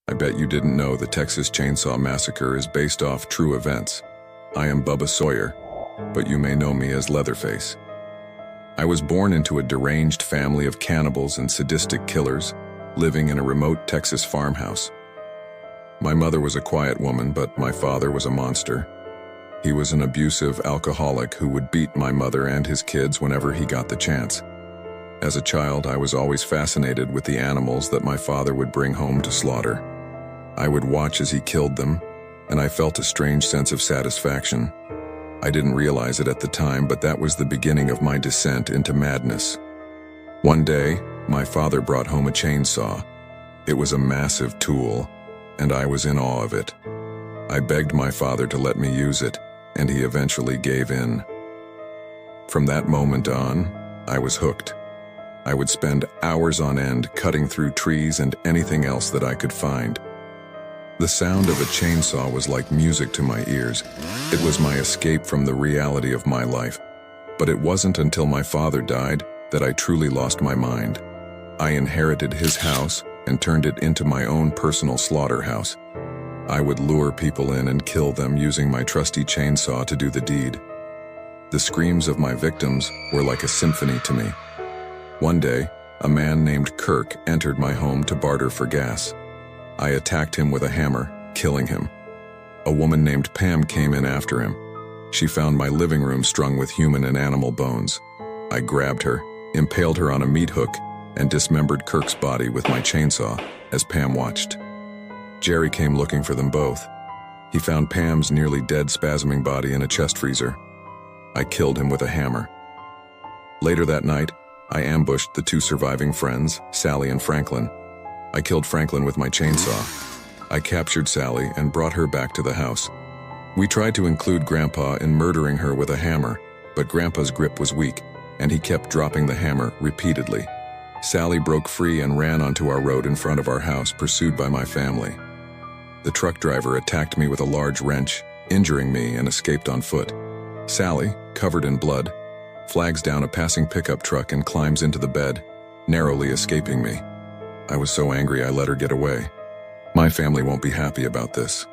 I bet you didn't know the Texas Chainsaw Massacre is based off true events. I am Bubba Sawyer, but you may know me as Leatherface. I was born into a deranged family of cannibals and sadistic killers, living in a remote Texas farmhouse. My mother was a quiet woman, but my father was a monster. He was an abusive alcoholic who would beat my mother and his kids whenever he got the chance. As a child, I was always fascinated with the animals that my father would bring home to slaughter. I would watch as he killed them, and I felt a strange sense of satisfaction. I didn't realize it at the time, but that was the beginning of my descent into madness. One day, my father brought home a chainsaw. It was a massive tool, and I was in awe of it. I begged my father to let me use it, and he eventually gave in. From that moment on, I was hooked. I would spend hours on end cutting through trees and anything else that I could find. The sound of a chainsaw was like music to my ears. It was my escape from the reality of my life. But it wasn't until my father died that I truly lost my mind. I inherited his house and turned it into my own personal slaughterhouse. I would lure people in and kill them using my trusty chainsaw to do the deed. The screams of my victims were like a symphony to me. One day, a man named Kirk entered my home to barter for gas. I attacked him with a hammer, killing him. A woman named Pam came in after him. She found my living room strung with human and animal bones. I grabbed her, impaled her on a meat hook, and dismembered Kirk's body with my chainsaw as Pam watched. Jerry came looking for them both. He found Pam's nearly dead spasming body in a chest freezer. I killed him with a hammer. Later that night, I ambushed the two surviving friends, Sally and Franklin. I killed Franklin with my chainsaw. I captured Sally and brought her back to the house. We tried to include Grandpa in murdering her with a hammer, but Grandpa's grip was weak, and he kept dropping the hammer repeatedly. Sally broke free and ran onto our road in front of our house, pursued by my family. The truck driver attacked me with a large wrench, injuring me, and escaped on foot. Sally, covered in blood, flags down a passing pickup truck and climbs into the bed, narrowly escaping me. I was so angry I let her get away. My family won't be happy about this.